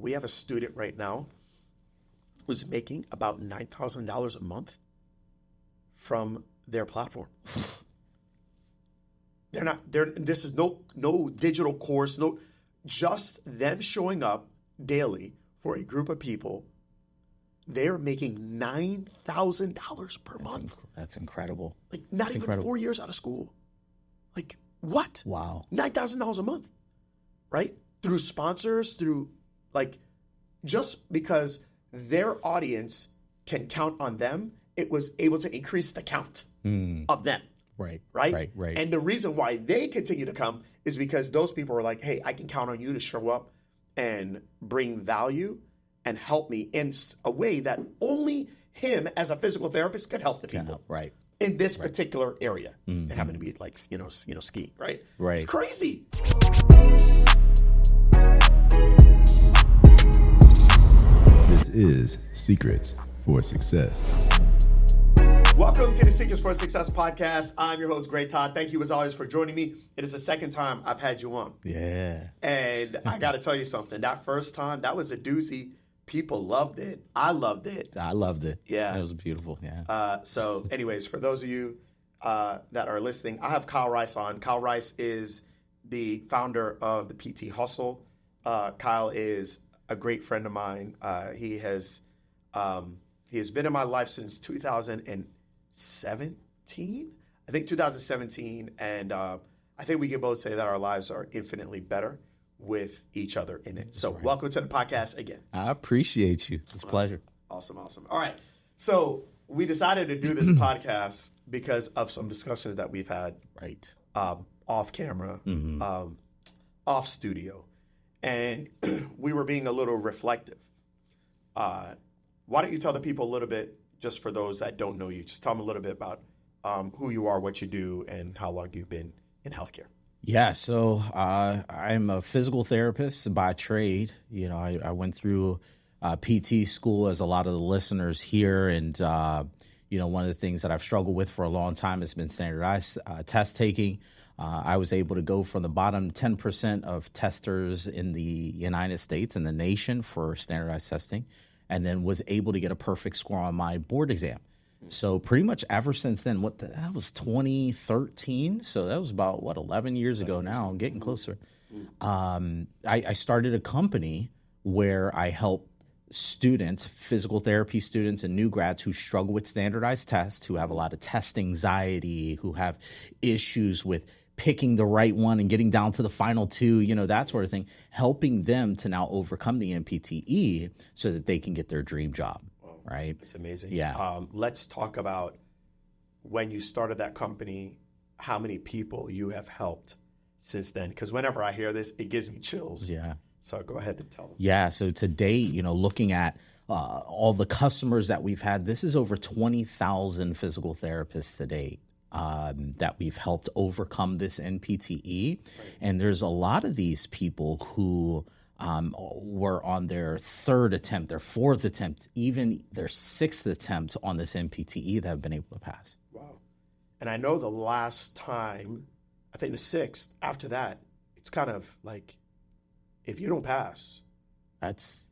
we have a student right now who's making about $9,000 a month from their platform. This is no digital course, just them showing up daily for a group of people. They're making $9,000 per month. That's incredible. Like not even 4 years out of school. Like what? Wow. $9,000 a month, right? Through sponsors, through like, just because their audience can count on them, it was able to increase the count of them. Right. And the reason why they continue to come is because those people are like, hey, I can count on you to show up and bring value and help me in a way that only him as a physical therapist could help the people. Right. In this particular area. It happened to be like, skiing, right? Right. It's crazy. This is Secrets for Success. Welcome to the Secrets for Success podcast. I'm your host, Great Todd. Thank you as always for joining me. It is the second time I've had you on. Yeah. And I got to tell you something. That first time, that was a doozy. People loved it. I loved it. Yeah. It was beautiful. Yeah. So anyways, for those of you that are listening, I have Kyle Rice on. Kyle Rice is the founder of the PT Hustle. Kyle is a great friend of mine. He has been in my life since 2017. I think 2017. And I think we can both say that our lives are infinitely better with each other in it. So welcome to the podcast again. I appreciate you. It's a pleasure. Awesome. All right. So we decided to do this podcast because of some discussions that we've had off camera, off studio. And we were being a little reflective. Why don't you tell the people a little bit, just for those that don't know you, just tell them a little bit about who you are, what you do, and how long you've been in healthcare. Yeah, so I'm a physical therapist by trade. You know, I went through PT school, as a lot of the listeners here, and one of the things that I've struggled with for a long time has been standardized test taking. I was able to go from the bottom 10% of testers in the United States and the nation for standardized testing, and then was able to get a perfect score on my board exam. So pretty much ever since then, that was 2013. So that was about 11 years ago now. I'm getting closer. I started a company where I help students, physical therapy students and new grads who struggle with standardized tests, who have a lot of test anxiety, who have issues with picking the right one and getting down to the final two, that sort of thing, helping them to now overcome the NPTE so that they can get their dream job. Right. It's amazing. Yeah. Let's talk about when you started that company, how many people you have helped since then. Because whenever I hear this, it gives me chills. Yeah. So go ahead and tell them. Yeah. So to date, looking at all the customers that we've had, this is over 20,000 physical therapists to date that we've helped overcome this NPTE. Right. And there's a lot of these people who were on their third attempt, their fourth attempt, even their sixth attempt on this NPTE that have been able to pass. Wow. And I know the last time, I think the sixth, after that, it's kind of like, if you don't pass. That's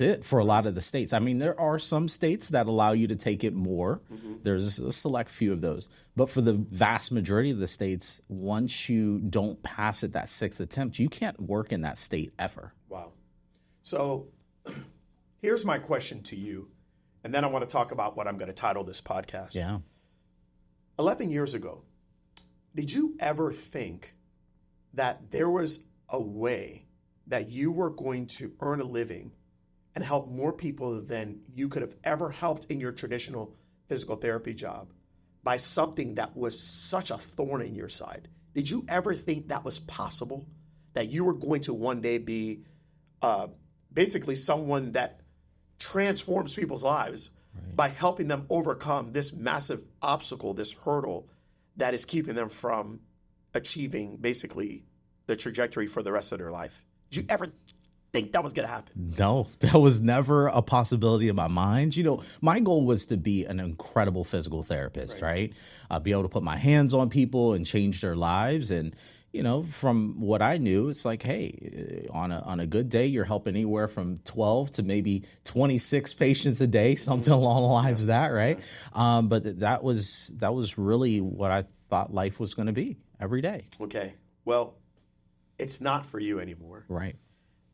it for a lot of the states. I mean, there are some states that allow you to take it more. There's a select few of those. But for the vast majority of the states, once you don't pass it that sixth attempt, you can't work in that state ever. Wow. So here's my question to you. And then I want to talk about what I'm going to title this podcast. Yeah. 11 years ago, did you ever think that there was a way that you were going to earn a living and help more people than you could have ever helped in your traditional physical therapy job by something that was such a thorn in your side? Did you ever think that was possible? That you were going to one day be basically someone that transforms people's lives by helping them overcome this massive obstacle, this hurdle that is keeping them from achieving basically the trajectory for the rest of their life? Did you ever think that was going to happen? No, that was never a possibility in my mind. My goal was to be an incredible physical therapist, right? Be able to put my hands on people and change their lives. And, from what I knew, it's like, hey, on a good day, you're helping anywhere from 12 to maybe 26 patients a day, something along the lines of that, right? But that was really what I thought life was going to be every day. Okay. Well, it's not for you anymore. Right.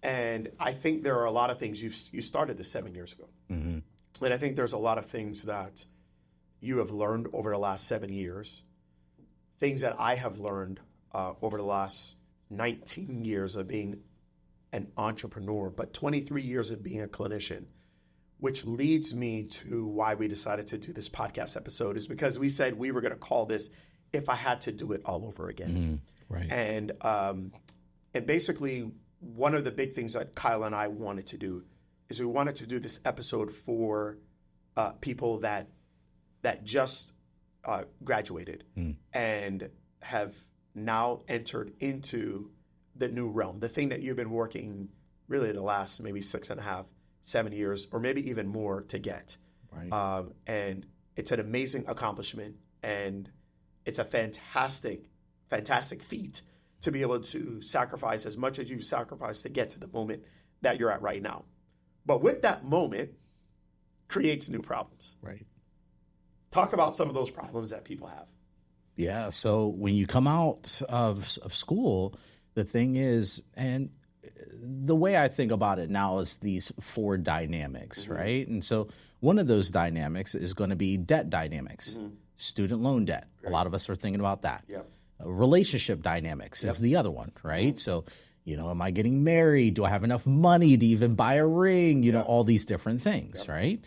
And I think there are a lot of things you started this 7 years ago. Mm-hmm. And I think there's a lot of things that you have learned over the last 7 years, things that I have learned over the last 19 years of being an entrepreneur, but 23 years of being a clinician, which leads me to why we decided to do this podcast episode, is because we said we were going to call this If I Had to Do It All Over Again. Mm-hmm. Right. And basically, one of the big things that Kyle and I wanted to do is we wanted to do this episode for people that just graduated and have now entered into the new realm, the thing that you've been working really the last maybe 6.5, 7 years, or maybe even more to get. Right. And it's an amazing accomplishment, and it's a fantastic feat to be able to sacrifice as much as you've sacrificed to get to the moment that you're at right now. But with that moment creates new problems. Right. Talk about some of those problems that people have. Yeah. So when you come out of school, the thing is, and the way I think about it now is these 4 dynamics, right? And so one of those dynamics is going to be debt dynamics, student loan debt. Right. A lot of us are thinking about that. Yep. Relationship dynamics is the other one, right? So, am I getting married? Do I have enough money to even buy a ring? All these different things, right?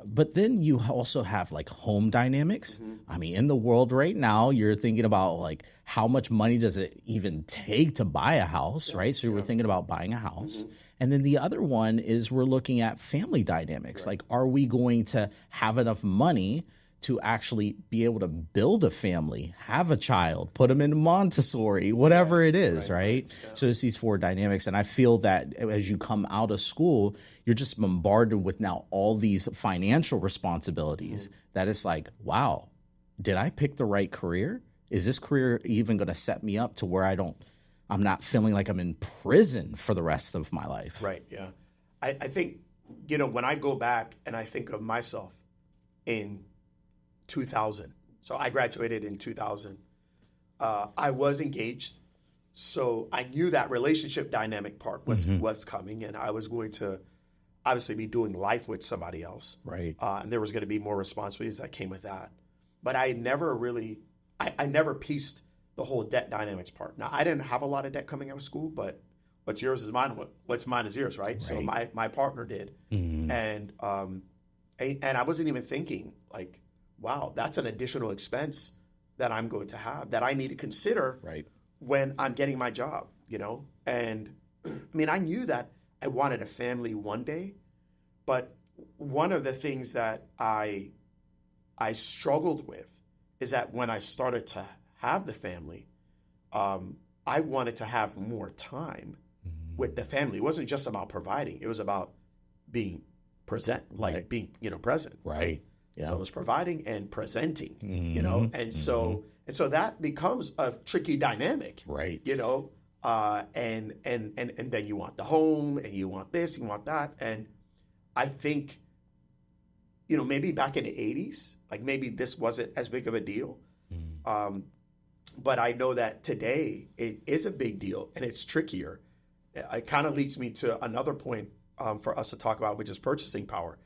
But then you also have like home dynamics. I mean, in the world right now, you're thinking about like how much money does it even take to buy a house, right? So we're thinking about buying a house. And then the other one is we're looking at family dynamics. Right. Like, are we going to have enough money to actually be able to build a family, have a child, put them in Montessori, whatever it is, right? Yeah. So it's these 4 dynamics. And I feel that as you come out of school, you're just bombarded with now all these financial responsibilities that it's like, wow, did I pick the right career? Is this career even going to set me up to where I'm not feeling like I'm in prison for the rest of my life? Right, yeah. I think, when I go back and I think of myself in 2000. So I graduated in 2000. I was engaged, so I knew that relationship dynamic part was coming, and I was going to obviously be doing life with somebody else. Right. And there was going to be more responsibilities that came with that. But I never really, I never pieced the whole debt dynamics part. Now, I didn't have a lot of debt coming out of school, but what's yours is mine. What's mine is yours, right? So my partner did. And I wasn't even thinking like, wow, that's an additional expense that I'm going to have that I need to consider when I'm getting my job, And I mean, I knew that I wanted a family one day, but one of the things that I struggled with is that when I started to have the family, I wanted to have more time with the family. It wasn't just about providing; it was about being present, being present. Right. Yeah. So it was providing and presenting, and so that becomes a tricky dynamic, right? And then you want the home, and you want this, you want that, and I think, maybe back in the 80s, like maybe this wasn't as big of a deal, but I know that today it is a big deal and it's trickier. It kind of leads me to another point for us to talk about, which is purchasing power.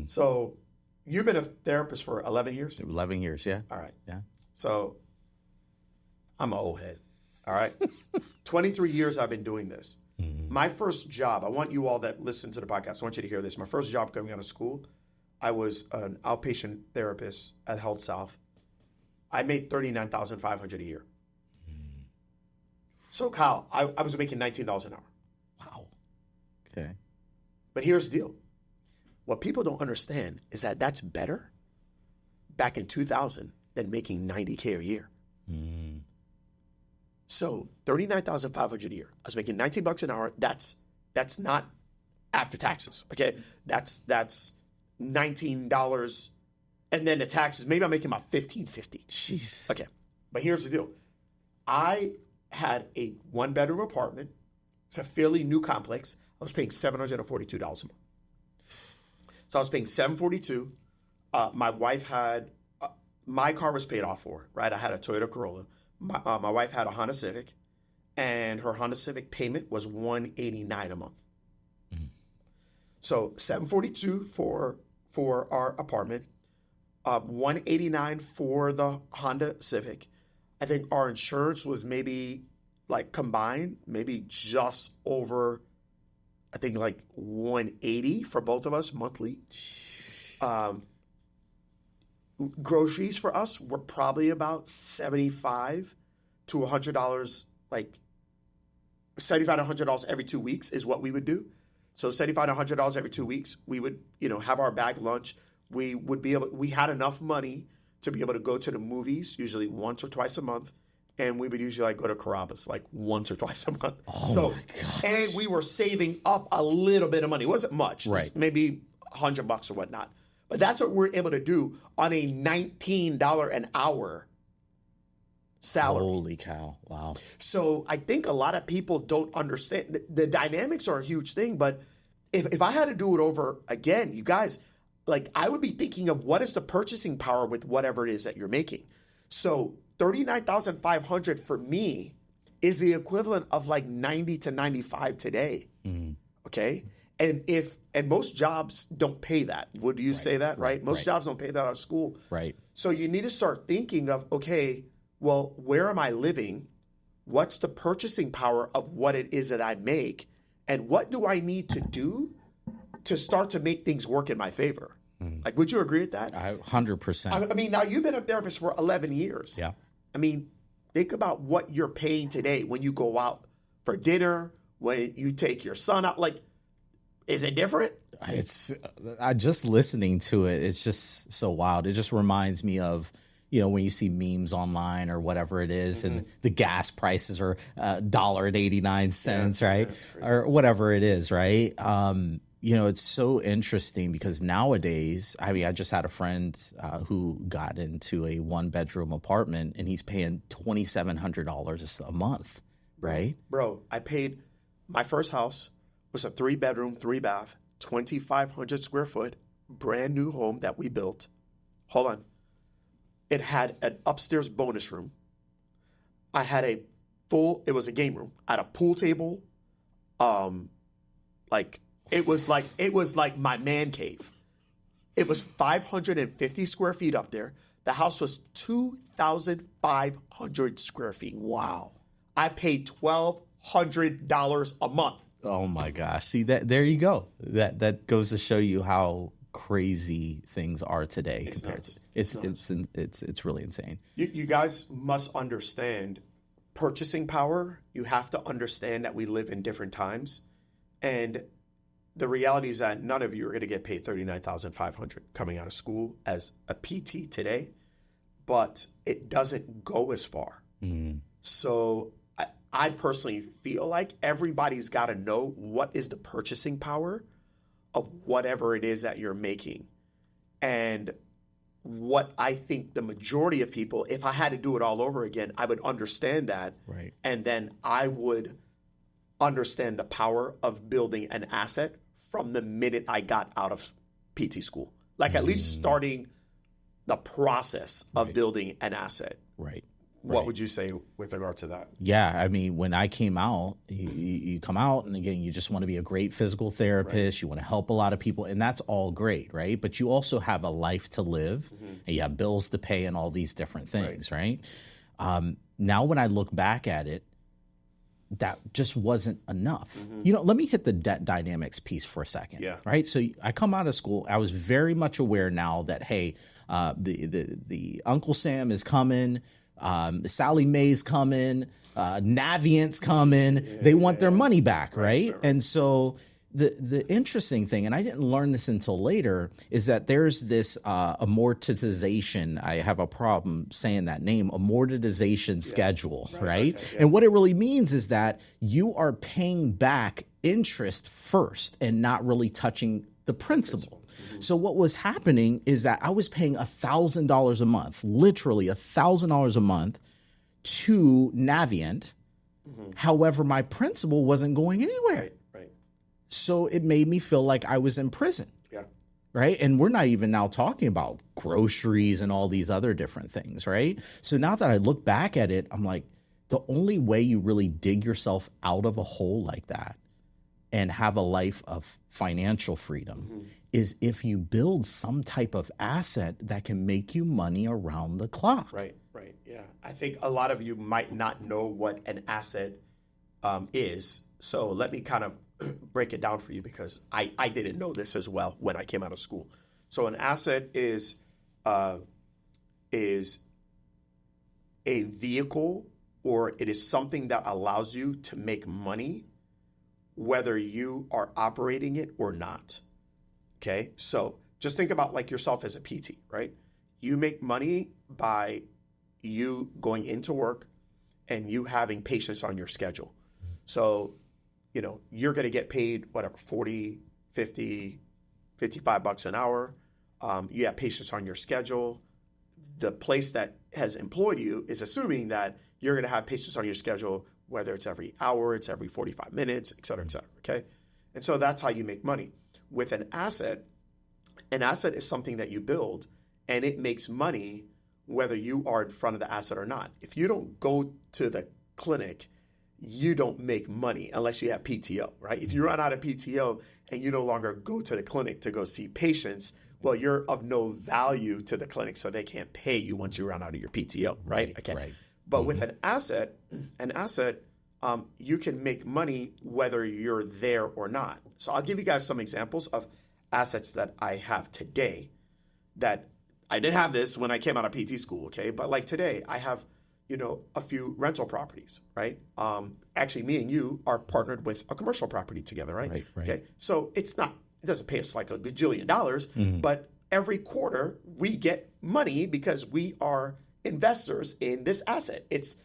So. You've been a therapist for 11 years? 11 years, yeah. All right. Yeah. So I'm an old head. All right. 23 years I've been doing this. My first job, I want you all that listen to the podcast, I want you to hear this. My first job coming out of school, I was an outpatient therapist at Health South. I made $39,500 a year. So Kyle, I was making $19 an hour. Wow. Okay. But here's the deal. What people don't understand is that that's better back in 2000 than making $90K a year. So $39,500 a year. I was making $19 an hour. That's not after taxes. Okay, that's $19, and then the taxes. Maybe I'm making about $15.50. Jeez. Okay, but here's the deal. I had a 1-bedroom apartment. It's a fairly new complex. I was paying $742 a month. So I was paying $742. My wife had, my car was paid off for, right? I had a Toyota Corolla. My wife had a Honda Civic, and her Honda Civic payment was $189 a month. Mm-hmm. So $742 for our apartment, $189 for the Honda Civic. I think our insurance was maybe like combined, maybe just over, I think like $180 for both of us monthly. Groceries for us were probably about $75 to $100, like $75 to $100 every 2 weeks is what we would do. So $75 to $100 every 2 weeks, we would, have our bag lunch. We had enough money to be able to go to the movies, usually once or twice a month. And we would usually like go to Carrabba's like once or twice a month. Oh my gosh. And we were saving up a little bit of money. It wasn't much, right? Maybe $100 or whatnot. But that's what we're able to do on a $19 an hour salary. Holy cow. Wow. So I think a lot of people don't understand. The dynamics are a huge thing, but if I had to do it over again, you guys, like I would be thinking of what is the purchasing power with whatever it is that you're making. So $39,500 for me is the equivalent of like 90 to 95 today. Mm-hmm. Okay. And most jobs don't pay that. Would you say that, right? Most jobs don't pay that out of school. Right. So you need to start thinking of, okay, well, where am I living? What's the purchasing power of what it is that I make? And what do I need to do to start to make things work in my favor? Like, would you agree with that? 100%. I mean, now you've been a therapist for 11 years. Yeah. I mean, think about what you're paying today when you go out for dinner, when you take your son out. Like, is it different? It's just listening to it. It's just so wild. It just reminds me of, when you see memes online or whatever it is, and the gas prices are $1.89, right? Or whatever it is, right? It's so interesting because nowadays, I mean, I just had a friend who got into a 1-bedroom apartment and he's paying $2,700 a month, right? Bro, I paid, my first house was a 3-bedroom, 3-bath, 2,500 square foot, brand new home that we built. Hold on. It had an upstairs bonus room. I had it was a game room. I had a pool table. It was like my man cave. It was 550 square feet up there. The house was 2,500 square feet. Wow. I paid $1,200 a month. Oh my gosh. See that, there you go. That goes to show you how crazy things are today. It's really insane. You guys must understand purchasing power. You have to understand that we live in different times. And the reality is that none of you are going to get paid $39,500 coming out of school as a PT today, but it doesn't go as far. Mm. So I personally feel like everybody's got to know what is the purchasing power of whatever it is that you're making. And what I think the majority of people, if I had to do it all over again, I would understand that. Right. And then I would understand the power of building an asset from the minute I got out of PT school. Like at least starting the process of building an asset. Right. What would you say with regard to that? Yeah, I mean, when I came out, you come out, and again, you just want to be a great physical therapist. Right. You want to help a lot of people, and that's all great, right? But you also have a life to live, and you have bills to pay and all these different things, right? Now, when I look back at it, that just wasn't enough. Let me hit the debt dynamics piece for a second. Yeah. Right. So I come out of school. I was very much aware now that, hey, the Uncle Sam is coming. Sally Mae's coming. Navient's coming. They want their money back. Right. And so the interesting thing, and I didn't learn this until later, is that there's this amortization. I have a problem saying that name, amortization schedule, right? Okay, and what it really means is that you are paying back interest first and not really touching the principal. So what was happening is that I was paying $1,000 a month, literally $1,000 a month to Navient, However, my principal wasn't going anywhere. Right. So it made me feel like I was in prison. Yeah. Right. And we're not even now talking about groceries and all these other different things. Right. So now that I look back at it, I'm like, the only way you really dig yourself out of a hole like that and have a life of financial freedom is if you build some type of asset that can make you money around the clock. Right. Yeah. I think a lot of you might not know what an asset is. So let me kind of break it down for you, because I didn't know this as well when I came out of school. So an asset is a vehicle, or it is something that allows you to make money whether you are operating it or not. Okay, so just think about like yourself as a PT, right? You make money by you going into work and you having patients on your schedule. So, you're going to get paid whatever, 40, 50, 55 bucks an hour. You have patients on your schedule. The place that has employed you is assuming that you're going to have patients on your schedule, whether it's every hour, it's every 45 minutes, et cetera, okay? And so that's how you make money. With an asset is something that you build, and it makes money whether you are in front of the asset or not. If you don't go to the clinic, you don't make money unless you have PTO, right? If you run out of PTO and you no longer go to the clinic to go see patients, well, you're of no value to the clinic, so they can't pay you once you run out of your PTO, right? Okay. Right. But with an asset, you can make money whether you're there or not. So I'll give you guys some examples of assets that I have today that I didn't have this when I came out of PT school, okay? But like today, I have, a few rental properties, right? Actually, me and you are partnered with a commercial property together, right? Right. Okay. So it doesn't pay us like a gajillion dollars, but every quarter we get money because we are investors in this asset. It's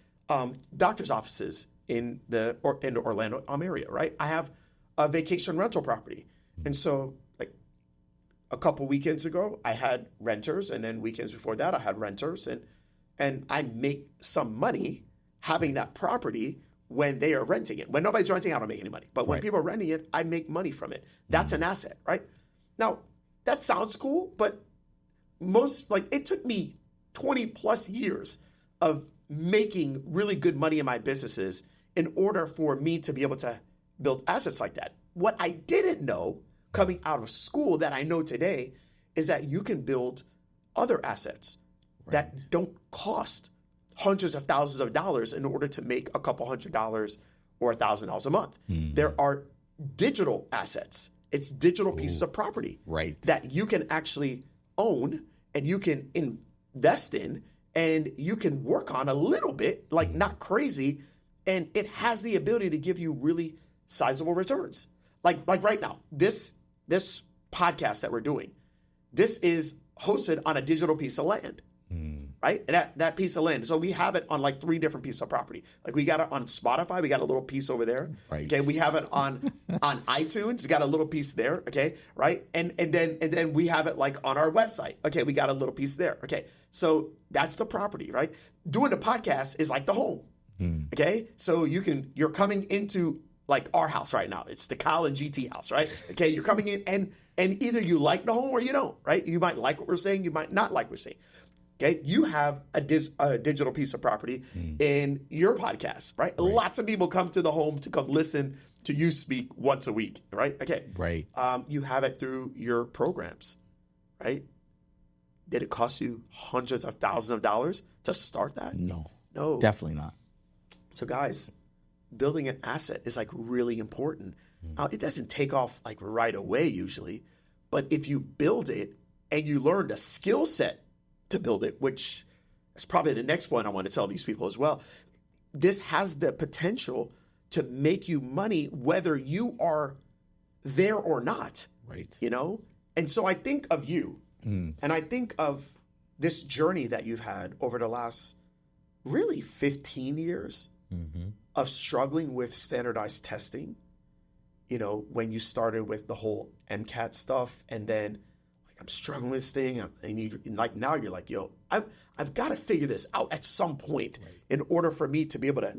doctor's offices in the Orlando area, right? I have a vacation rental property. And so like a couple weekends ago, I had renters, and then weekends before that, I had renters, and I make some money having that property when they are renting it. When nobody's renting, I don't make any money. But when people are renting it, I make money from it. That's an asset, right? Now, that sounds cool, but it took me 20 plus years of making really good money in my businesses in order for me to be able to build assets like that. What I didn't know coming out of school that I know today is that you can build other assets that don't cost hundreds of thousands of dollars in order to make a couple $100 or $1,000 a month. There are digital assets. It's digital pieces of property that you can actually own and you can invest in, and you can work on a little bit, like not crazy, and it has the ability to give you really sizable returns. Like right now, this podcast that we're doing, this is hosted on a digital piece of land, right? And that piece of land. So we have it on like 3 different pieces of property. Like we got it on Spotify. We got a little piece over there. Right. Okay. We have it on iTunes. We got a little piece there. Okay. Right. And then we have it like on our website. Okay. We got a little piece there. Okay. So that's the property, right? Doing the podcast is like the home. Okay. So you're coming into like our house right now. It's the Kyle and GT house, right? Okay. You're coming in and either you like the home or you don't, right? You might like what we're saying. You might not like what we're saying. Okay, you have a digital piece of property in your podcast, right? Lots of people come to the home to come listen to you speak once a week, right? Okay. Right. You have it through your programs, right? Did it cost you hundreds of thousands of dollars to start that? No. No. Definitely not. So guys, building an asset is like really important. Now, it doesn't take off like right away usually, but if you build it and you learn the skill set to build it, which is probably the next point I want to tell these people as well. This has the potential to make you money whether you are there or not. Right. And so I think of you and I think of this journey that you've had over the last really 15 years of struggling with standardized testing. When you started with the whole MCAT stuff, and then I'm struggling with this thing, and now you're like, yo, I've got to figure this out at some point in order for me to be able to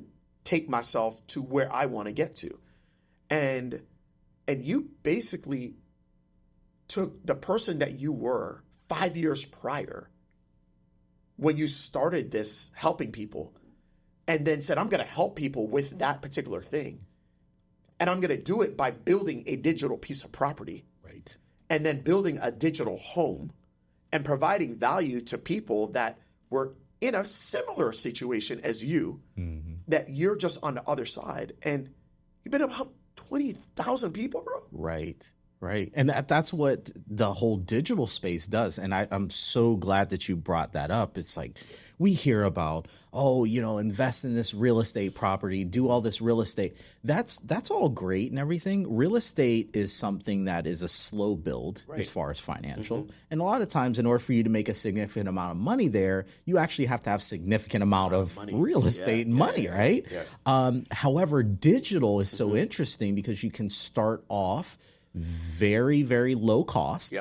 take myself to where I want to get to. And you basically took the person that you were 5 years prior when you started this helping people, and then said, I'm going to help people with that particular thing. And I'm going to do it by building a digital piece of property. Right. And then building a digital home and providing value to people that were in a similar situation as you, that you're just on the other side. And you've been about 20,000 people, bro. Right. Right. And that's what the whole digital space does. And I'm so glad that you brought that up. It's like we hear about, invest in this real estate property, do all this real estate. That's all great and everything. Real estate is something that is a slow build as far as financial. And a lot of times in order for you to make a significant amount of money there, you actually have to have significant amount of real estate money, right? Yeah. However, digital is so interesting because you can start off very, very low cost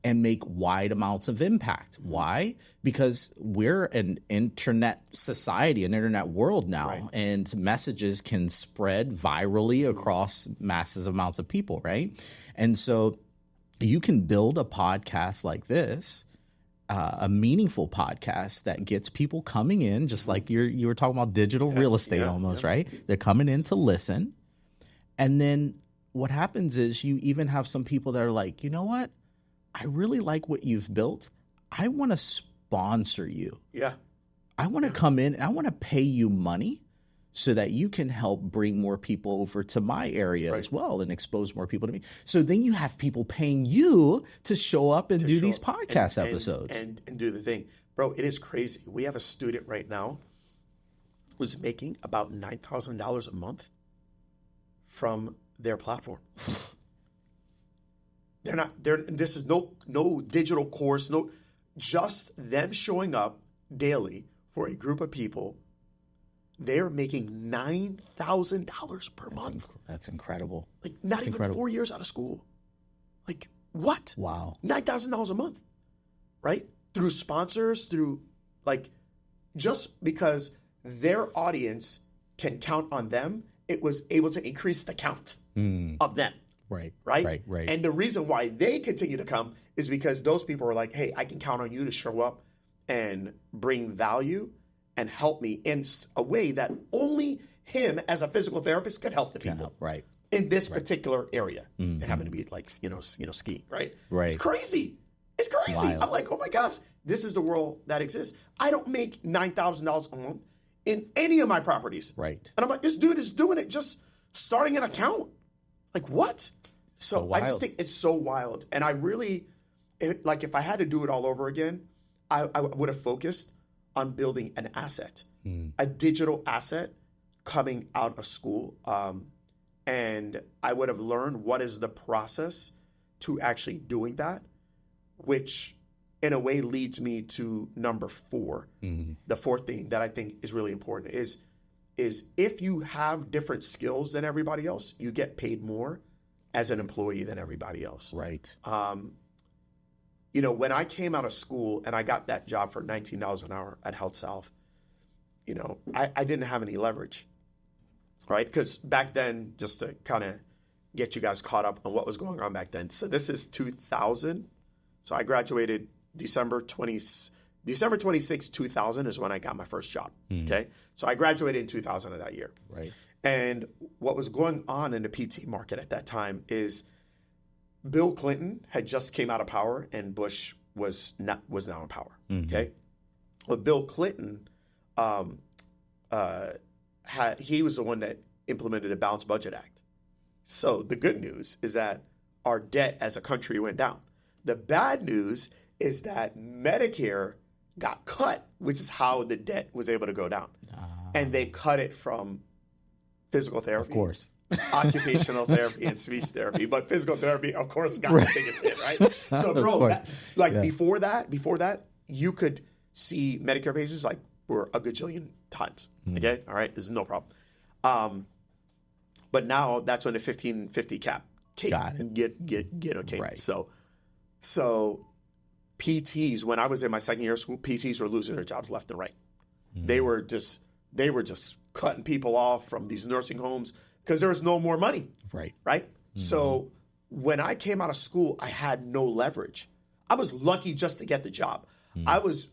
and make wide amounts of impact. Why? Because we're an internet society, an internet world now, and messages can spread virally across massive amounts of people, right? And so you can build a podcast like this, a meaningful podcast that gets people coming in, just like you were talking about digital real estate almost, right? They're coming in to listen. And then what happens is you even have some people that are like, you know what? I really like what you've built. I want to sponsor you. Yeah. I want to come in and I want to pay you money so that you can help bring more people over to my area as well and expose more people to me. So then you have people paying you to show up and do these podcast episodes. And do the thing. Bro, it is crazy. We have a student right now who's making about $9,000 a month from their platform. This is no digital course, just them showing up daily for a group of people. They're making $9,000 per month. That's incredible. Like not even 4 years out of school. Like what? Wow. $9,000 a month, right? Through sponsors, just because their audience can count on them, it was able to increase the count of them. Right. And the reason why they continue to come is because those people are like, hey, I can count on you to show up and bring value and help me in a way that only him as a physical therapist could help the people. In this particular area. It happened to be like, skiing, right? It's crazy. It's crazy. I'm like, oh my gosh, this is the world that exists. I don't make $9,000 a month in any of my properties. Right. And I'm like, this dude is doing it just starting an account. Like what? So I just think it's so wild. And I really, if I had to do it all over again, I would have focused on building an asset, a digital asset coming out of school. And I would have learned what is the process to actually doing that, which in a way leads me to number 4. The fourth thing that I think is really important is if you have different skills than everybody else, you get paid more as an employee than everybody else. Right. When I came out of school and I got that job for $19 an hour at Health South, I didn't have any leverage, right? Because back then, just to kind of get you guys caught up on what was going on back then. So this is 2000. So I graduated December 26, 2000 is when I got my first job. Okay. So I graduated in 2000 of that year. Right. And what was going on in the PT market at that time is Bill Clinton had just came out of power and Bush was now in power. Okay. Well, Bill Clinton, he was the one that implemented the Balanced Budget Act. So the good news is that our debt as a country went down. The bad news is that Medicare got cut, which is how the debt was able to go down. And they cut it from physical therapy, of course, occupational therapy, and speech therapy. But physical therapy, of course, got the biggest hit, right? So, bro, before that, you could see Medicare patients for a gajillion times. Okay, all right, this is no problem. But now that's when the 1550 cap came and get okay. Right. So PTs, when I was in my second year of school, PTs were losing their jobs left and right. They were just they were just cutting people off from these nursing homes because there was no more money. Right. Right. So when I came out of school, I had no leverage. I was lucky just to get the job. I was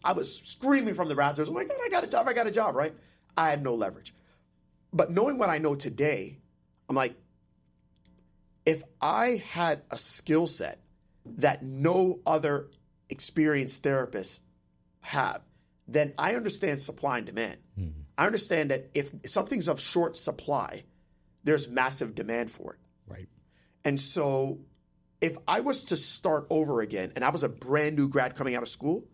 screaming from the rafters, oh my God, I got a job, right? I had no leverage. But knowing what I know today, I'm like, if I had a skill set that no other experienced therapists have, then I understand supply and demand. I understand that if something's of short supply, there's massive demand for it. Right. And so if I was to start over again and I was a brand new grad coming out of school,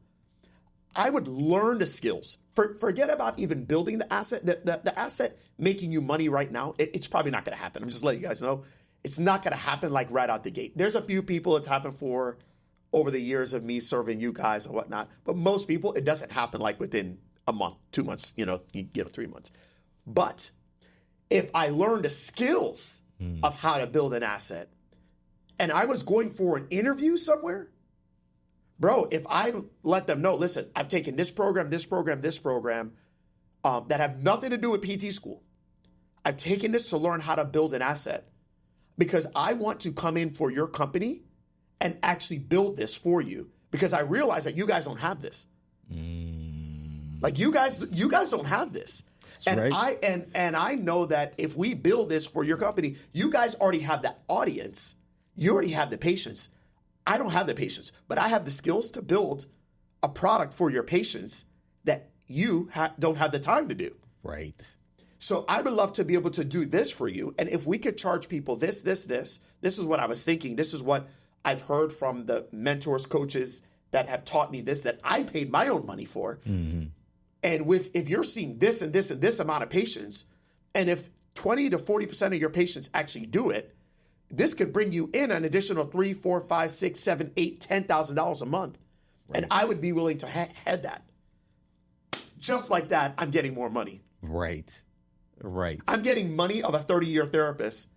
I would learn the skills. Forget about even building the asset. The asset making you money right now, it's probably not going to happen. I'm just letting you guys know. It's not going to happen like right out the gate. There's a few people it's happened for over the years of me serving you guys and whatnot. But most people, it doesn't happen like within a month, 2 months, 3 months. But if I learned the skills of how to build an asset and I was going for an interview somewhere, bro, if I let them know, listen, I've taken this program, that have nothing to do with PT school. I've taken this to learn how to build an asset because I want to come in for your company and actually build this for you because I realize that you guys don't have this. Like you guys don't have this. That's and right. I know that if we build this for your company, you guys already have that audience. You already have the patience. I don't have the patience, but I have the skills to build a product for your patients that you don't have the time to do. Right. So I would love to be able to do this for you. And if we could charge people this is what I was thinking. This is what I've heard from the mentors, coaches that have taught me this, that I paid my own money for. And if you're seeing this and this and this amount of patients, and if 20 to 40% of your patients actually do it, this could bring you in an additional $3,000, $4,000, $5,000, $6,000, $7,000, $8,000, $10,000 a month. Right. And I would be willing to head that. Just like that, I'm getting more money. Right. I'm getting money of a 30-year therapist,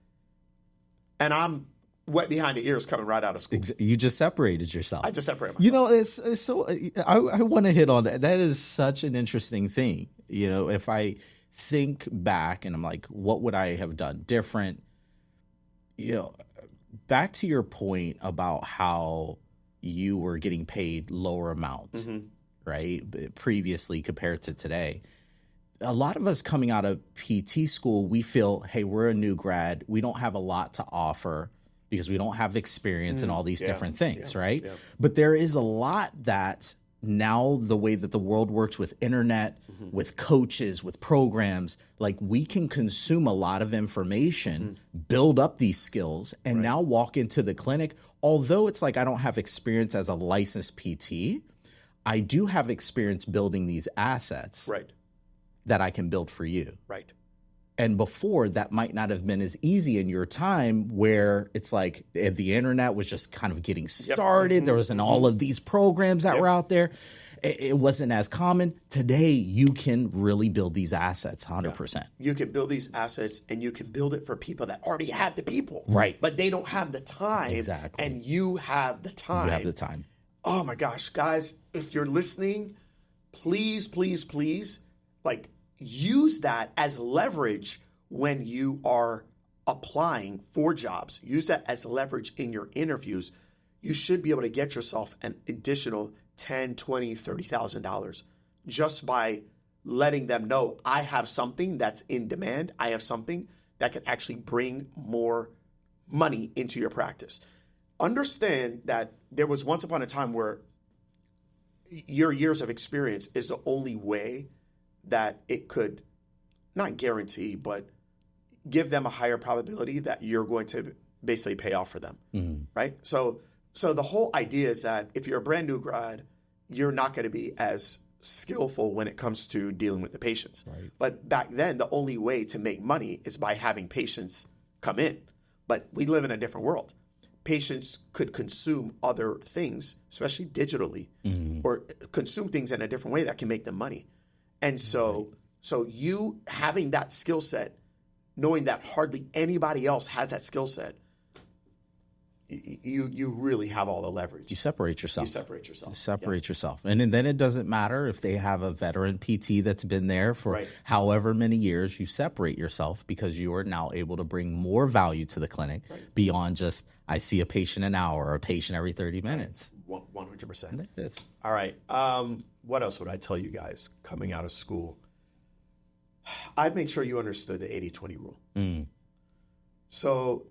and I'm wet behind the ears coming right out of school. You just separated yourself. I just separated myself. It's so. I want to hit on that. That is such an interesting thing. If I think back and I'm like, what would I have done different? Back to your point about how you were getting paid lower amounts, right? Previously compared to today. A lot of us coming out of PT school, we feel, hey, we're a new grad. We don't have a lot to offer because we don't have experience in all these different things, right? Yeah. But there is a lot that now the way that the world works with internet, with coaches, with programs, like we can consume a lot of information, build up these skills, and now walk into the clinic. Although it's like I don't have experience as a licensed PT, I do have experience building these assets that I can build for you. Right. And before, that might not have been as easy in your time where it's like the internet was just kind of getting started. There wasn't all of these programs that were out there. It wasn't as common. Today, you can really build these assets 100%. Yeah. You can build these assets and you can build it for people that already have the people. Right. But they don't have the time. Exactly. And you have the time. You have the time. Oh my gosh, guys, if you're listening, please, like, use that as leverage when you are applying for jobs. Use that as leverage in your interviews. You should be able to get yourself an additional $10,000, $20,000, $30,000 just by letting them know I have something that's in demand. I have something that can actually bring more money into your practice. Understand that there was once upon a time where your years of experience is the only way that it could not guarantee, but give them a higher probability that you're going to basically pay off for them, right? So the whole idea is that if you're a brand new grad, you're not going to be as skillful when it comes to dealing with the patients. Right. But back then, the only way to make money is by having patients come in. But we live in a different world. Patients could consume other things, especially digitally, or consume things in a different way that can make them money. And so you having that skill set, knowing that hardly anybody else has that skill set, you really have all the leverage. You separate yourself. Yourself. And then it doesn't matter if they have a veteran PT that's been there for however many years. You separate yourself because you are now able to bring more value to the clinic beyond just, I see a patient an hour or a patient every 30 minutes. 100%. It is. All right. What else would I tell you guys coming out of school? I'd make sure you understood the 80-20 rule. So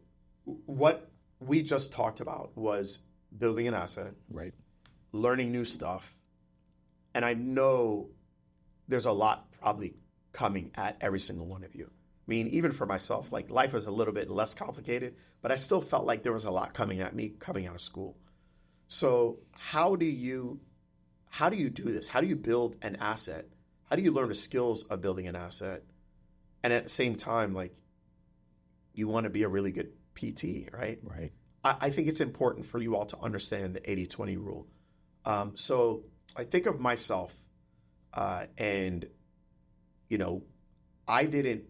what we just talked about was building an asset, learning new stuff. And I know there's a lot probably coming at every single one of you. I mean, even for myself, like life was a little bit less complicated, but I still felt like there was a lot coming at me coming out of school. So how do you do this? How do you build an asset? How do you learn the skills of building an asset? And at the same time, like, you want to be a really good PT, right? Right. I think it's important for you all to understand the 80-20 rule. So I think of myself and, I didn't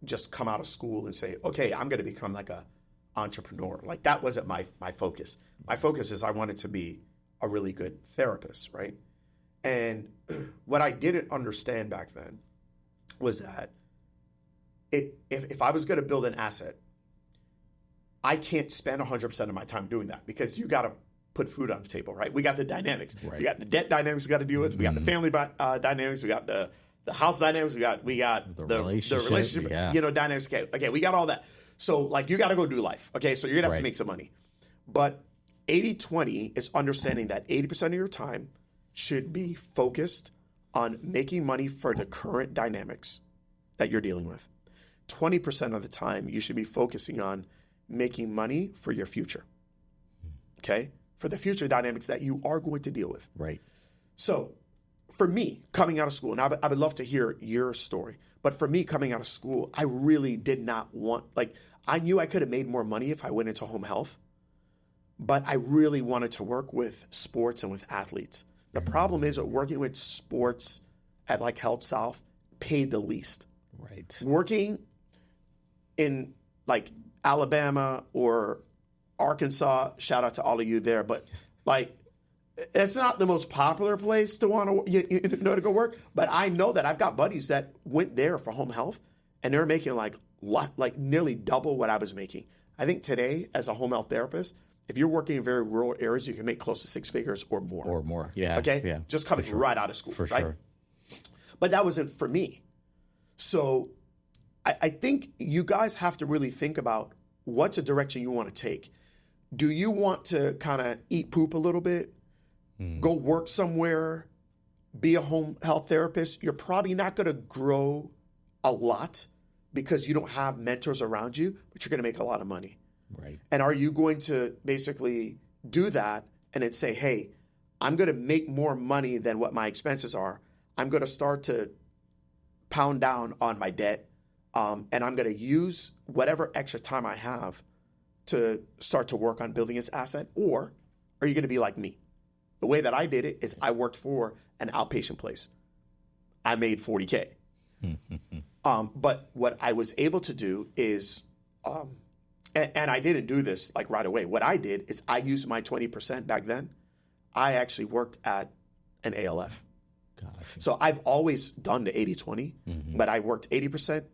just come out of school and say, okay, I'm going to become like a entrepreneur. Like that wasn't my focus. My focus is I wanted to be a really good therapist, right? And what I didn't understand back then was that if I was going to build an asset, I can't spend 100% of my time doing that because you got to put food on the table, right? We got the dynamics. Right. We got the debt dynamics we got to deal with. We got the family dynamics. We got the house dynamics. We got the relationship dynamics. Okay, we got all that. So like you got to go do life. Okay, so you're going to have to make some money. But 80-20 is understanding that 80% of your time should be focused on making money for the current dynamics that you're dealing with. 20% of the time you should be focusing on making money for your future. Okay? For the future dynamics that you are going to deal with. Right. So for me, coming out of school, and I would love to hear your story, but for me coming out of school, I really did not want, I knew I could have made more money if I went into home health, but I really wanted to work with sports and with athletes. The problem is that working with sports at like Health South paid the least. Right. Working in like Alabama or Arkansas, shout out to all of you there, but like it's not the most popular place to want to to go work. But I know that I've got buddies that went there for home health, and they're making like nearly double what I was making. I think today, as a home health therapist, if you're working in very rural areas, you can make close to six figures or more. Yeah. Okay. Yeah. Just coming right out of school. For right? sure. But that wasn't for me. So I think you guys have to really think about what's a direction you want to take. Do you want to kind of eat poop a little bit, go work somewhere, be a home health therapist? You're probably not going to grow a lot because you don't have mentors around you, but you're going to make a lot of money. Right. And are you going to basically do that and then say, hey, I'm going to make more money than what my expenses are. I'm going to start to pound down on my debt. And I'm going to use whatever extra time I have to start to work on building this asset? Or are you going to be like me? The way that I did it is I worked for an outpatient place. I made $40K. But what I was able to do is, and I didn't do this like right away. What I did is I used my 20% back then. I actually worked at an ALF. Gotcha. So I've always done the 80-20, but I worked 80%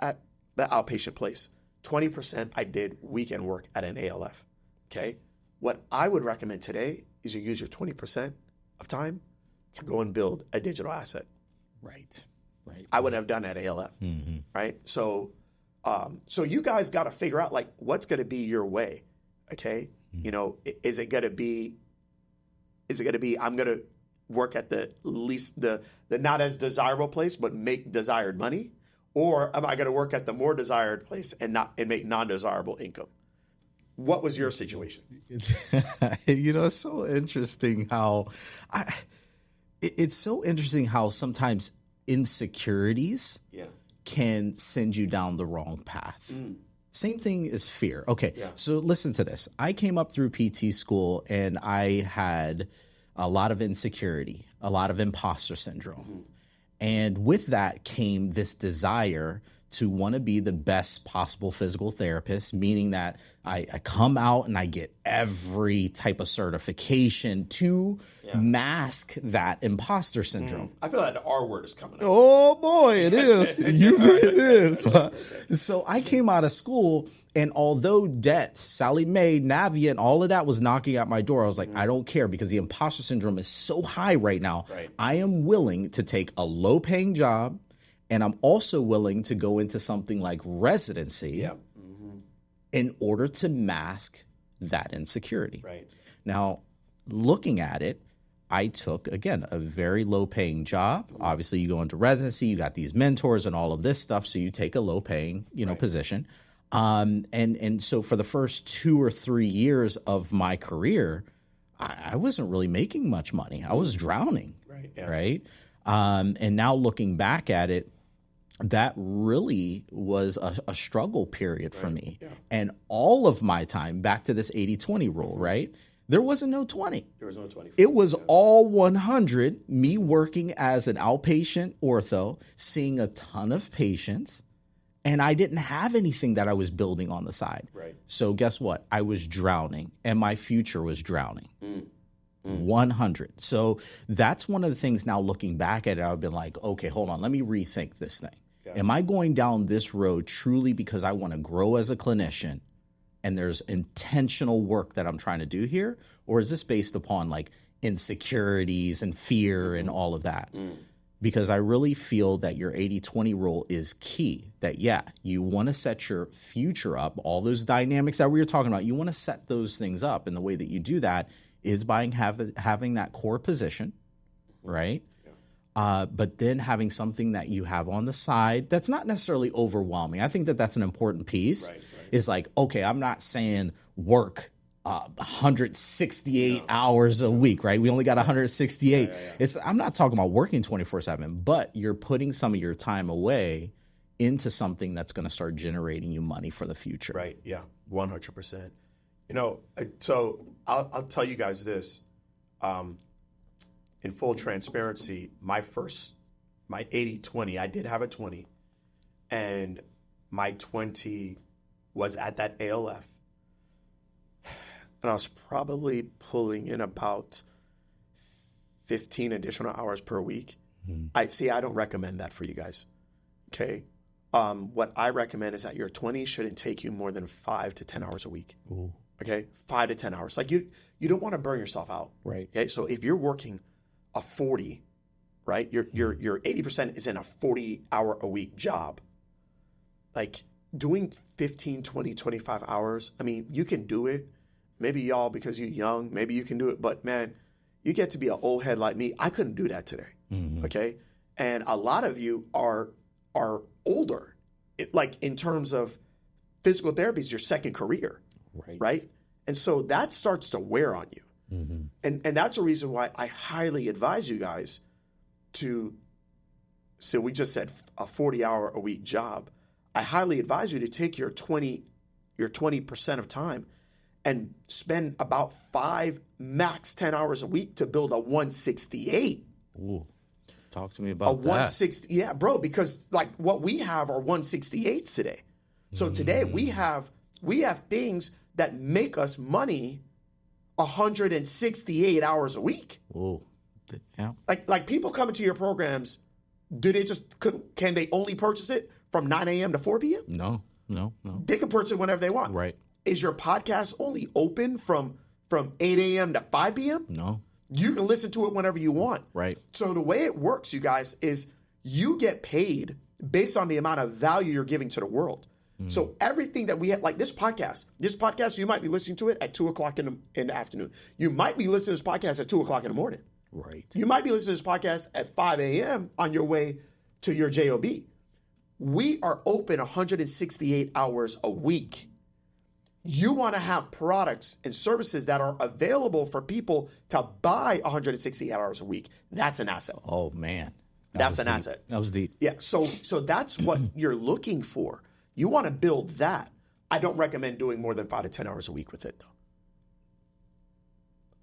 at the outpatient place. 20% I did weekend work at an ALF. Okay? What I would recommend today is you use your 20% of time to go and build a digital asset. Right. I wouldn't have done that at ALF. Right? So you guys got to figure out like what's going to be your way. Okay? You know, is it going to be I'm going to work at the least the not as desirable place but make desired money? Or am I going to work at the more desired place and make non-desirable income? What was your situation? It's so interesting how sometimes insecurities can send you down the wrong path. Same thing as fear. Okay, so listen to this. I came up through PT school and I had a lot of insecurity, a lot of imposter syndrome. And with that came this desire to want to be the best possible physical therapist, meaning that I come out and I get every type of certification to mask that imposter syndrome. I feel like the R word is coming up. Oh boy, it is. It is. So I came out of school, and although debt, Sally Mae, Navient, all of that was knocking at my door, I was like, I don't care, because the imposter syndrome is so high right now. Right. I am willing to take a low paying job, and I'm also willing to go into something like residency in order to mask that insecurity. Right. Now, looking at it, I took, again, a very low paying job. Obviously, you go into residency, you got these mentors and all of this stuff. So you take a low paying, position. And so for the first 2 or 3 years of my career, I wasn't really making much money. I was drowning. Right. Yeah. Right. And now looking back at it, that really was a struggle period for me. Yeah. And all of my time, back to this 80-20 rule, right? There wasn't no 20. There was no 20. It was all 100, me working as an outpatient ortho, seeing a ton of patients, and I didn't have anything that I was building on the side. Right. So guess what? I was drowning, and my future was drowning. 100. So that's one of the things now looking back at it, I've been like, okay, hold on, let me rethink this thing. Yeah. Am I going down this road truly because I want to grow as a clinician and there's intentional work that I'm trying to do here? Or is this based upon like insecurities and fear and all of that? Because I really feel that your 80-20 rule is key. That, you want to set your future up, all those dynamics that we were talking about, you want to set those things up. And the way that you do that is by having that core position, right? But then having something that you have on the side that's not necessarily overwhelming. I think that that's an important piece. Right. Is like, okay, I'm not saying work 168 hours a week, right? We only got 168. I'm not talking about working 24/7, but you're putting some of your time away into something that's going to start generating you money for the future. Right. Yeah. 100%. So I'll tell you guys this. In full transparency, my 80-20, I did have a 20, and my 20 was at that ALF. And I was probably pulling in about 15 additional hours per week. I don't recommend that for you guys. Okay. What I recommend is that your 20 shouldn't take you more than 5 to 10 hours a week. Ooh. Okay. 5 to 10 hours. Like you don't want to burn yourself out. Right. Okay. So if you're working a 40, right? Your 80% is in a 40-hour a week job. Like doing 15, 20, 25 hours, I mean, you can do it. Maybe y'all, because you're young, maybe you can do it. But man, you get to be an old head like me. I couldn't do that today. Okay. And a lot of you are older. Like in terms of physical therapy is your second career. Right. And so that starts to wear on you. And that's a reason why I highly advise you guys to, so we just said a 40-hour a week job. I highly advise you to take your 20% of time and spend about 5, max 10 hours a week to build a 168. Ooh, talk to me about that. 160, yeah, bro, because like what we have are 168s today. So today we have things that make us money 168 hours a week. Ooh. Yeah. Like people coming to your programs, can they only purchase it from 9 a.m. to 4 p.m.? No. They can purchase it whenever they want. Right. Is your podcast only open from 8 a.m. to 5 p.m.? No. You can listen to it whenever you want. Right. So the way it works, you guys, is you get paid based on the amount of value you're giving to the world. So everything that we have, like this podcast, you might be listening to it at 2 o'clock in the afternoon. You might be listening to this podcast at 2 o'clock in the morning. Right. You might be listening to this podcast at 5 a.m. on your way to your job. We are open 168 hours a week. You want to have products and services that are available for people to buy 168 hours a week. That's an asset. Oh, man. That's an asset. That was deep. Yeah. So that's what you're looking for. You want to build that. I don't recommend doing more than 5 to 10 hours a week with it,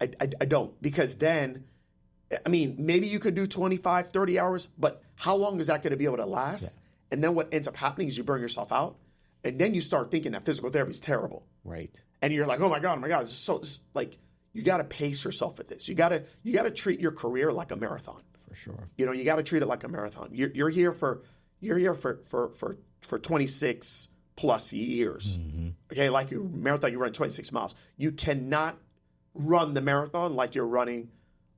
though. I don't, because then, I mean, maybe you could do 25, 30 hours, but how long is that going to be able to last? And then what ends up happening is you burn yourself out. And then you start thinking that physical therapy is terrible. Right. And you're like, oh my God. It's like, you got to pace yourself with this. You got to treat your career like a marathon. For sure. You know, you got to treat it like a marathon. You're here for 26 plus years. Mm-hmm. Okay. Like your marathon, you run 26 miles. You cannot run the marathon like you're running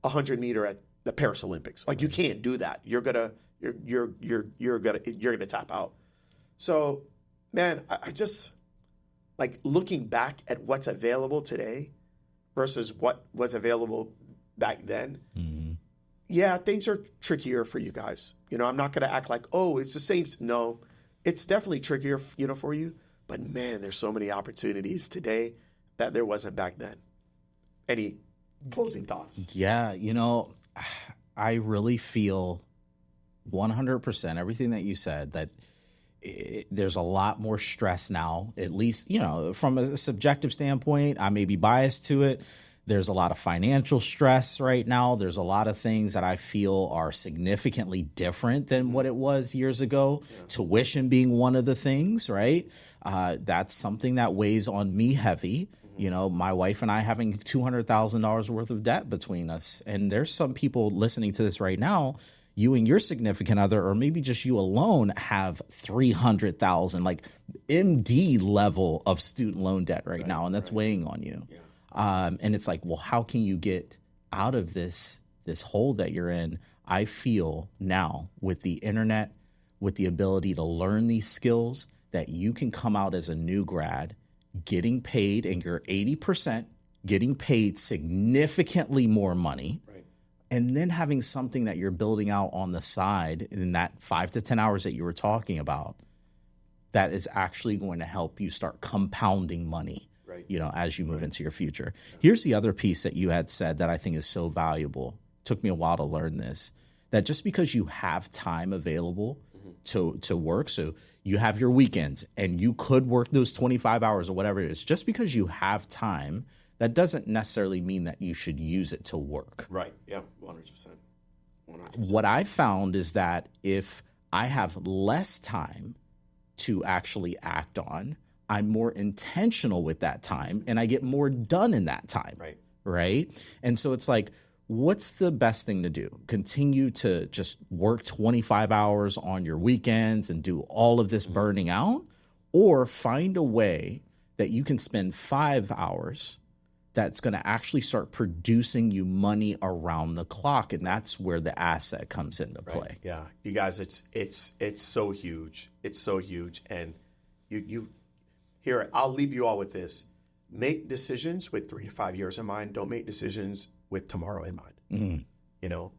100 meter at the Paris Olympics. Like, you can't do that. You're gonna tap out. So, man, I just, like, looking back at what's available today versus what was available back then. Mm-hmm. Yeah, things are trickier for you guys. You know, I'm not going to act like, oh, it's the same. No, it's definitely trickier, you know, for you. But man, there's so many opportunities today that there wasn't back then. Any closing thoughts? Yeah, you know, I really feel 100% everything that you said, that there's a lot more stress now, at least, you know, from a subjective standpoint. I may be biased to it. There's a lot of financial stress right now. There's a lot of things that I feel are significantly different than what it was years ago. Yeah. Tuition being one of the things, right? That's something that weighs on me heavy. You know, my wife and I having $200,000 worth of debt between us. And there's some people listening to this right now, you and your significant other, or maybe just you alone, have $300,000, like MD level of student loan debt right now. And that's weighing on you. Yeah. And it's like, well, how can you get out of this hole that you're in? I feel now with the internet, with the ability to learn these skills, that you can come out as a new grad getting paid, and you're 80% getting paid significantly more money, right, and then having something that you're building out on the side in that 5 to 10 hours that you were talking about, that is actually going to help you start compounding money, right, you know, as you move into your future. Yeah. Here's the other piece that you had said that I think is so valuable. It took me a while to learn this, that just because you have time available to work, so you have your weekends and you could work those 25 hours or whatever it is, just because you have time, that doesn't necessarily mean that you should use it to work. Right. Yeah. 100%. What I found is that if I have less time to actually act on, I'm more intentional with that time and I get more done in that time. Right. Right. And so it's like, what's the best thing to do? Continue to just work 25 hours on your weekends and do all of this burning out, or find a way that you can spend 5 hours that's going to actually start producing you money around the clock, and that's where the asset comes into play. Right. Yeah, you guys, it's so huge. It's so huge, and you here. I'll leave you all with this: make decisions with 3 to 5 years in mind. Don't make decisions with tomorrow in mind, you know,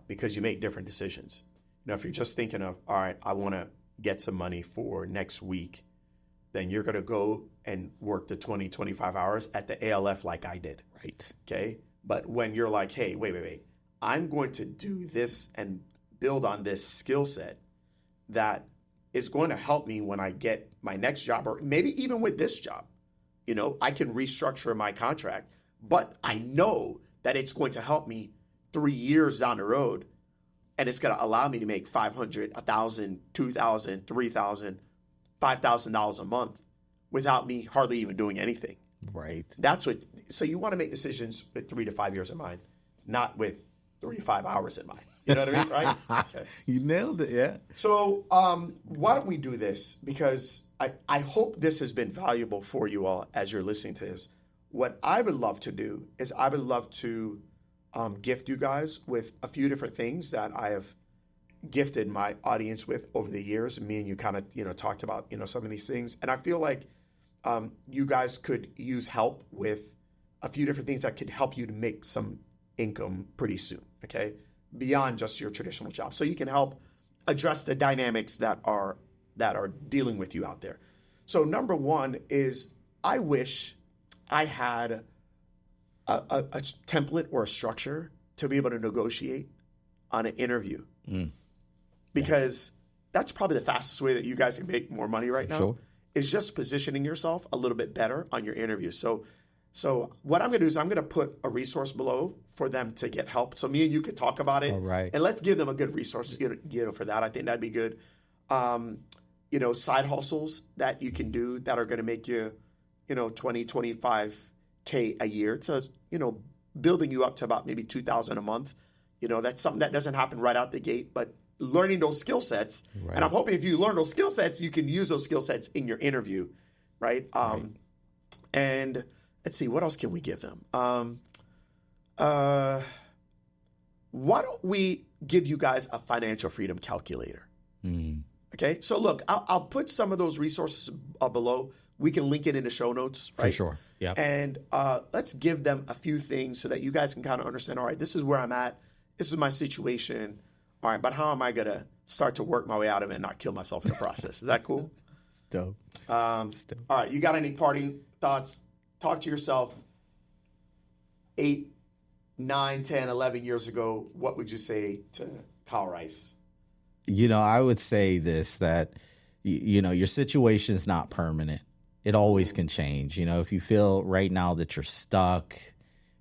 because you make different decisions. You know, if you're just thinking of, all right, I want to get some money for next week, then you're going to go and work the 20, 25 hours at the ALF like I did. Right. Okay. But when you're like, hey, wait, I'm going to do this and build on this skill set that is going to help me when I get my next job, or maybe even with this job, you know, I can restructure my contract. But I know that it's going to help me 3 years down the road, and it's going to allow me to make $500, $1,000, $2,000, $3,000, $5,000 a month without me hardly even doing anything. Right. So you want to make decisions with 3 to 5 years in mind, not with 3 to 5 hours in mind. You know what I mean? Right? Okay. You nailed it. Yeah. So why don't we do this? Because I hope this has been valuable for you all as you're listening to this. What I would love to do is I would love to gift you guys with a few different things that I have gifted my audience with over the years. Me and you kind of, you know, talked about, you know, some of these things. And I feel like you guys could use help with a few different things that could help you to make some income pretty soon, okay? Beyond just your traditional job. So you can help address the dynamics that are dealing with you out there. So number one is, I wish I had a template or a structure to be able to negotiate on an interview. Because that's probably the fastest way that you guys can make more money right now. Sure. Is just positioning yourself a little bit better on your interview. So what I'm going to do is I'm going to put a resource below for them to get help. So me and you could talk about it. All right. And let's give them a good resource, you know, for that. I think that'd be good. side hustles that you can do that are going to make you, 20, 25K a year to, building you up to about maybe 2,000 a month. That's something that doesn't happen right out the gate, but learning those skill sets. Right. And I'm hoping if you learn those skill sets, you can use those skill sets in your interview. Right. Right. And let's see, what else can we give them? Why don't we give you guys a financial freedom calculator? Okay. So look, I'll put some of those resources below. We can link it in the show notes, right? For sure. Yeah. And let's give them a few things so that you guys can kind of understand, all right, this is where I'm at. This is my situation. All right, but how am I going to start to work my way out of it and not kill myself in the process? Is that cool? Dope. All right, you got any parting thoughts? Talk to yourself 8, 9, 10, 11 years ago. What would you say to Kyle Rice? I would say this, that, your situation is not permanent. It always can change. If you feel right now that you're stuck,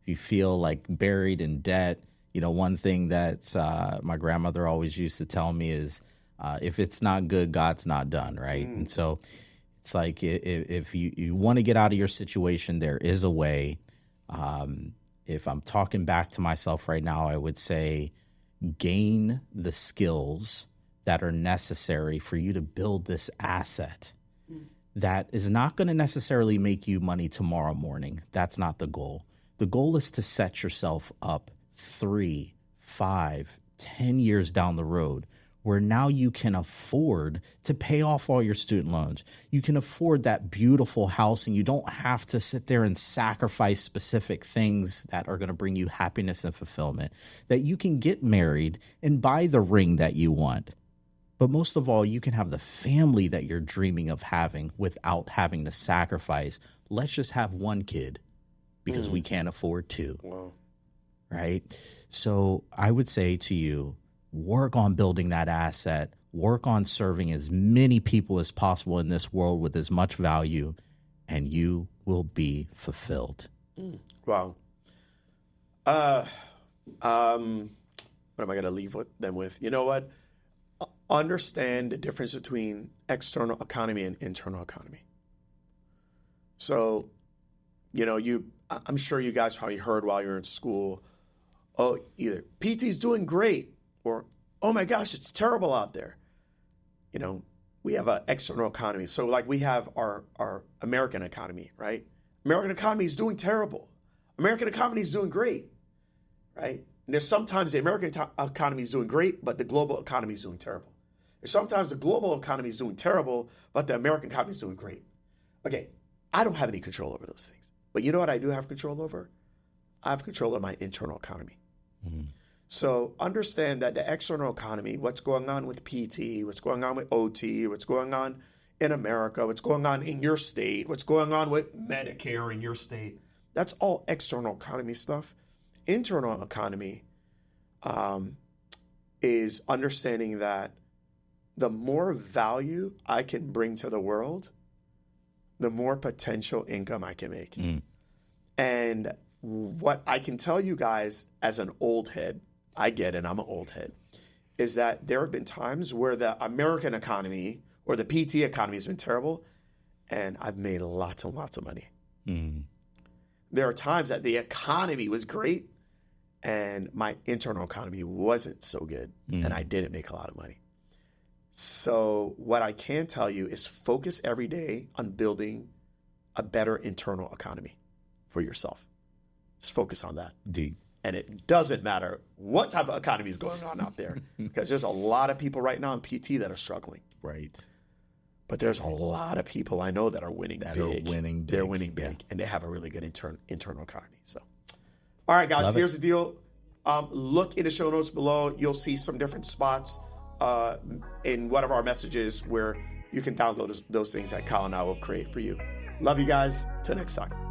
if you feel like buried in debt, one thing that my grandmother always used to tell me is, if it's not good, God's not done, right? And so it's like if you want to get out of your situation, there is a way. If I'm talking back to myself right now, I would say gain the skills that are necessary for you to build this asset that is not going to necessarily make you money tomorrow morning. That's not the goal. The goal is to set yourself up 3, 5, 10 years down the road where now you can afford to pay off all your student loans. You can afford that beautiful house, and you don't have to sit there and sacrifice specific things that are going to bring you happiness and fulfillment, that you can get married and buy the ring that you want. But most of all, you can have the family that you're dreaming of having without having to sacrifice. Let's just have one kid because we can't afford 2. Wow. Right? So I would say to you, work on building that asset, work on serving as many people as possible in this world with as much value, and you will be fulfilled. Wow. What am I going to leave them with? You know what? Understand the difference between external economy and internal economy. So, I'm sure you guys probably heard while you're in school, oh, either PT's doing great or, oh my gosh, it's terrible out there. We have an external economy. So like we have our American economy, right? American economy is doing terrible. American economy is doing great, right? And there's sometimes the American economy is doing great, but the global economy is doing terrible. There's sometimes the global economy is doing terrible, but the American economy is doing great. Okay, I don't have any control over those things. But you know what I do have control over? I have control of my internal economy. So understand that the external economy, what's going on with PT, what's going on with OT, what's going on in America, what's going on in your state, what's going on with Medicare in your state, that's all external economy stuff. Internal economy is understanding that the more value I can bring to the world, the more potential income I can make. And what I can tell you guys as an old head, I get it, I'm an old head, is that there have been times where the American economy or the PT economy has been terrible, and I've made lots and lots of money. There are times that the economy was great, and my internal economy wasn't so good, and I didn't make a lot of money. So what I can tell you is focus every day on building a better internal economy for yourself. Just focus on that. Deep. And it doesn't matter what type of economy is going on out there, because there's a lot of people right now in PT that are struggling. Right. But there's a lot of people I know that are winning big. They're winning big, and they have a really good internal economy. So, all right, guys, here's the deal. Look in the show notes below. You'll see some different spots in one of our messages where you can download those things that Kyle and I will create for you. Love you guys. Till next time.